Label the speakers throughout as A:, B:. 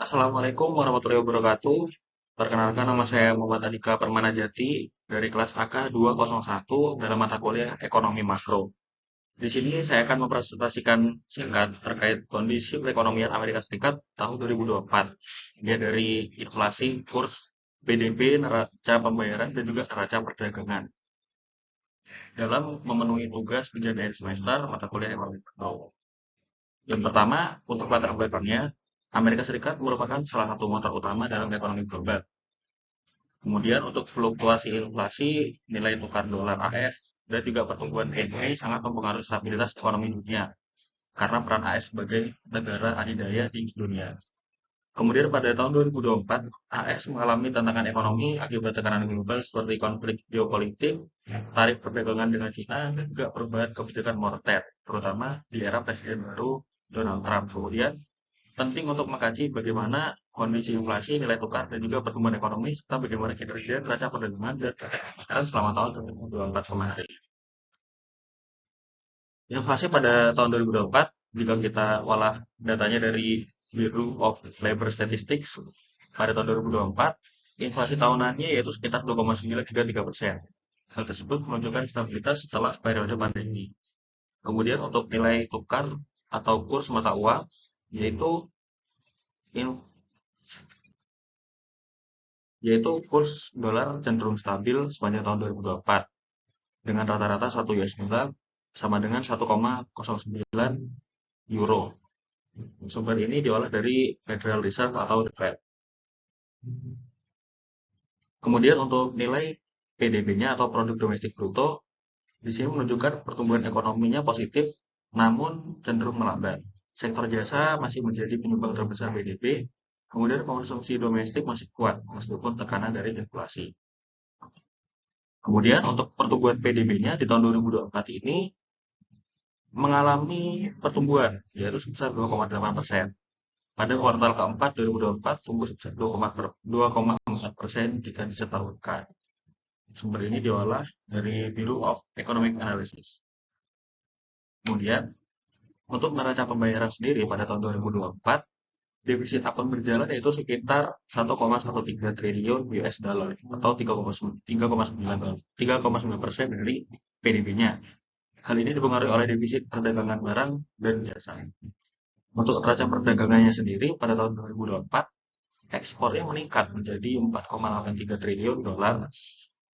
A: Assalamualaikum warahmatullahi wabarakatuh. Perkenalkan nama saya Muhammad Andika Permanajati dari kelas AK 201 dalam mata kuliah Ekonomi Makro. Di sini saya akan mempresentasikan singkat terkait kondisi perekonomian Amerika Serikat tahun 2024. Dia dari inflasi, kurs, PDB, neraca pembayaran, dan juga neraca perdagangan. Dalam memenuhi tugas penjadian semester mata kuliah Ekonomi Makro. Yang pertama, untuk latar belakangnya, Amerika Serikat merupakan salah satu motor utama dalam ekonomi global. Kemudian untuk fluktuasi inflasi, nilai tukar dolar AS, dan juga pertumbuhan ekonomi sangat mempengaruhi stabilitas ekonomi dunia karena peran AS sebagai negara adidaya di dunia. Kemudian pada tahun 2024, AS mengalami tantangan ekonomi akibat tekanan global seperti konflik geopolitik, tarif perdagangan dengan Cina, dan juga perubahan kebijakan moneter, terutama di era Presiden baru Donald Trump. Kemudian penting untuk mengkaji bagaimana kondisi inflasi, nilai tukar, dan juga pertumbuhan ekonomi, serta bagaimana kinerja neraca perdagangan dan pembayaran selama tahun 2024 kemarin. Inflasi pada tahun 2024, jika kita olah datanya dari Bureau of Labor Statistics pada tahun 2024, inflasi tahunannya yaitu sekitar 2,933%. Hal tersebut menunjukkan stabilitas setelah periode pandemi. Kemudian untuk nilai tukar atau kurs mata uang, yaitu yaitu kurs dolar cenderung stabil sepanjang tahun 2024 dengan rata-rata 1 US dollar sama dengan 1,09 euro. Sumber ini diolah dari Federal Reserve atau The Fed. Kemudian untuk nilai PDB-nya atau produk domestik bruto di sini menunjukkan pertumbuhan ekonominya positif namun cenderung melambat. Sektor jasa masih menjadi penyumbang terbesar PDB. Kemudian konsumsi domestik masih kuat meskipun tekanan dari inflasi. Kemudian untuk pertumbuhan PDB-nya di tahun 2024 ini mengalami pertumbuhan, yaitu sebesar 2,8%. Pada kuartal keempat 2024 tumbuh sebesar 2,4% jika disetahunkan. Sumber ini diolah dari Bureau of Economic Analysis. Kemudian, untuk neraca pembayaran sendiri pada tahun 2024, defisit akun berjalan yaitu sekitar 1,13 triliun US dollar atau 3,9% dari PDB-nya. Hal ini dipengaruhi oleh defisit perdagangan barang dan jasa. Untuk neraca perdagangannya sendiri pada tahun 2024, ekspornya meningkat menjadi 4,83 triliun dolar.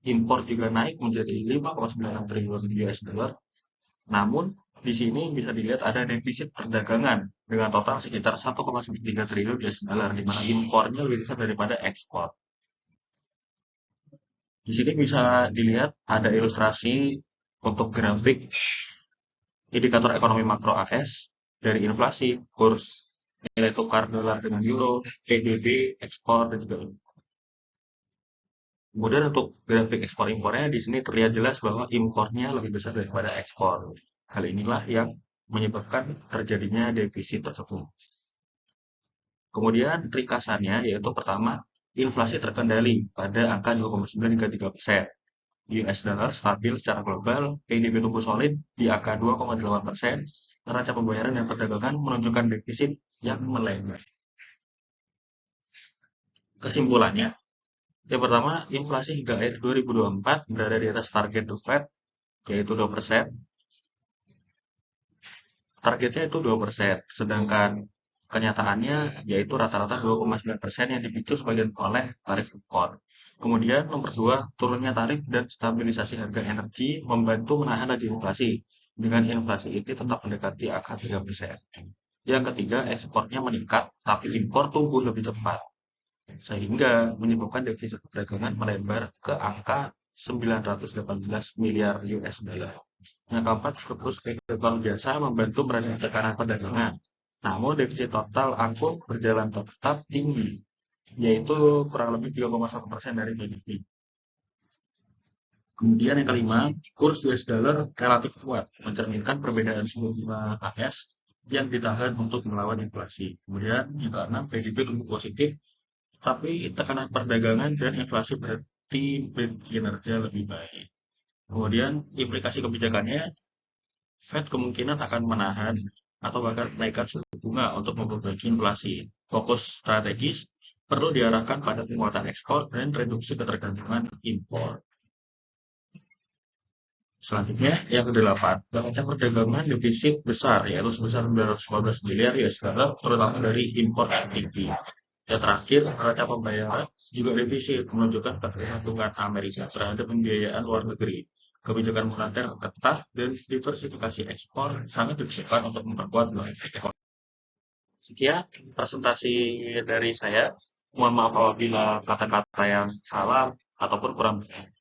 A: Impor juga naik menjadi 5,96 triliun US dollar. Namun, di sini bisa dilihat ada defisit perdagangan dengan total sekitar 1,3 triliun US dollar, di mana impornya lebih besar daripada ekspor. Di sini bisa dilihat ada ilustrasi untuk grafik indikator ekonomi makro AS dari inflasi, kurs nilai tukar dolar dengan euro, PDB, ekspor, dan juga impor. Kemudian untuk grafik ekspor impornya di sini terlihat jelas bahwa impornya lebih besar daripada ekspor. Hal inilah yang menyebabkan terjadinya defisit tersebut. Kemudian ringkasannya yaitu pertama, inflasi terkendali pada angka 2,9 hingga 3%. US dollar stabil secara global, PDB tumbuh solid di angka 2,8%, neraca pembayaran dan perdagangan menunjukkan defisit yang melebar. Kesimpulannya, yang pertama, inflasi hingga akhir 2024 berada di atas target The Fed, yaitu 2%. Targetnya itu 2%, sedangkan kenyataannya yaitu rata-rata 2,9% yang dipicu sebagian oleh tarif impor. Kemudian nomor dua, turunnya tarif dan stabilisasi harga energi membantu menahan laju inflasi. Dengan inflasi ini tetap mendekati angka 3%. Yang ketiga, ekspornya meningkat, tapi impor tumbuh lebih cepat. Sehingga menyebabkan defisit perdagangan melebar ke angka 918 miliar US dollar. Yang keempat, surplus ekspor jasa membantu meredam tekanan perdagangan. Namun defisit total akun berjalan tetap tinggi, yaitu kurang lebih 3,1% dari GDP. Kemudian yang kelima, kurs US dollar relatif kuat, mencerminkan perbedaan suku bunga AS yang ditahan untuk melawan inflasi. Kemudian yang keenam, PDB tumbuh positif, tapi tekanan perdagangan dan inflasi berarti berkinerja lebih baik. Kemudian implikasi kebijakannya, Fed kemungkinan akan menahan atau bahkan menaikkan suku bunga untuk memperbaiki inflasi. Fokus strategis perlu diarahkan pada penguatan ekspor dan reduksi ketergantungan impor. Selanjutnya, yang kedelapan, neraca perdagangan defisit besar, yaitu sebesar 915 miliar US dollar, terutama dari impor LPG. Yang terakhir, neraca pembayaran juga defisit, menunjukkan ketergantungan Amerika terhadap pembiayaan luar negeri. Kebijakan moneter ketat dan diversifikasi ekspor sangat dibutuhkan untuk memperkuat nilai ekonomi. Sekian presentasi dari saya. Mohon maaf apabila kata-kata yang salah ataupun kurang benar.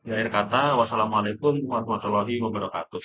A: Di akhir kata, wassalamualaikum warahmatullahi wabarakatuh.